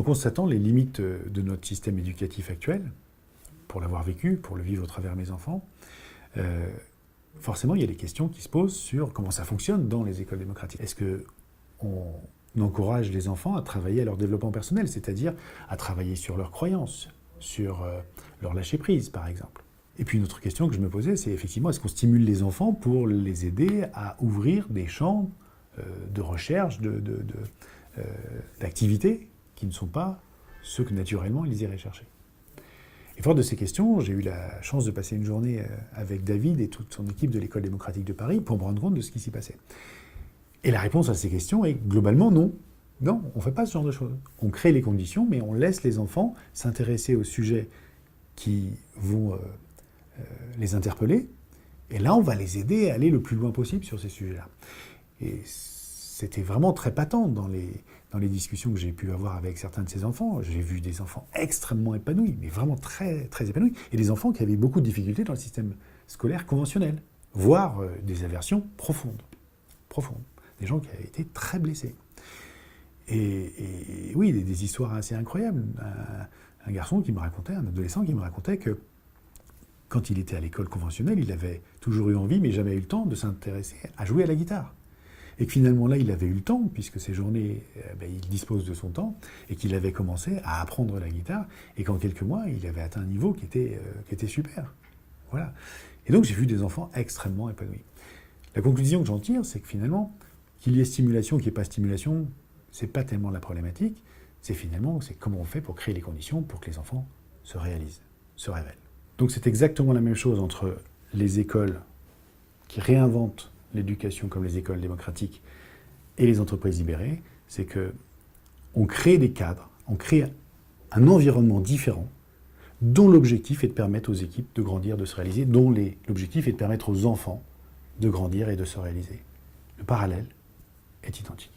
constatant les limites de notre système éducatif actuel, pour l'avoir vécu, pour le vivre au travers de mes enfants, forcément, il y a des questions qui se posent sur comment ça fonctionne dans les écoles démocratiques. Est-ce qu'on encourage les enfants à travailler à leur développement personnel, c'est-à-dire à travailler sur leurs croyances, sur leur lâcher-prise, par exemple? Et puis une autre question que je me posais, c'est effectivement, est-ce qu'on stimule les enfants pour les aider à ouvrir des champs de recherche, d'activités qui ne sont pas ceux que naturellement ils iraient chercher? Et fort de ces questions, j'ai eu la chance de passer une journée avec David et toute son équipe de l'École démocratique de Paris pour me rendre compte de ce qui s'y passait. Et la réponse à ces questions est globalement non. Non, on ne fait pas ce genre de choses. On crée les conditions, mais on laisse les enfants s'intéresser aux sujets qui vont les interpeller. Et là, on va les aider à aller le plus loin possible sur ces sujets-là. Et c'était vraiment très patent dans les discussions que j'ai pu avoir avec certains de ces enfants. J'ai vu des enfants extrêmement épanouis, mais vraiment très, très épanouis, et des enfants qui avaient beaucoup de difficultés dans le système scolaire conventionnel, voire des aversions profondes. Des gens qui avaient été très blessés. Et oui, des histoires assez incroyables. Un garçon qui me racontait, un adolescent qui me racontait que quand il était à l'école conventionnelle, il avait toujours eu envie, mais jamais eu le temps de s'intéresser à jouer à la guitare. Et que finalement là, il avait eu le temps, puisque ces journées, il dispose de son temps, et qu'il avait commencé à apprendre la guitare, et qu'en quelques mois, il avait atteint un niveau qui était super. Voilà. Et donc j'ai vu des enfants extrêmement épanouis. La conclusion que j'en tire, c'est que finalement, qu'il y ait stimulation, qu'il n'y ait pas stimulation, c'est pas tellement la problématique, c'est comment on fait pour créer les conditions pour que les enfants se réalisent, se révèlent. Donc c'est exactement la même chose entre les écoles qui réinventent l'éducation comme les écoles démocratiques et les entreprises libérées, c'est qu'on crée des cadres, on crée un environnement différent dont l'objectif est de permettre aux équipes de grandir, de se réaliser, dont l'objectif est de permettre aux enfants de grandir et de se réaliser. Le parallèle est identique.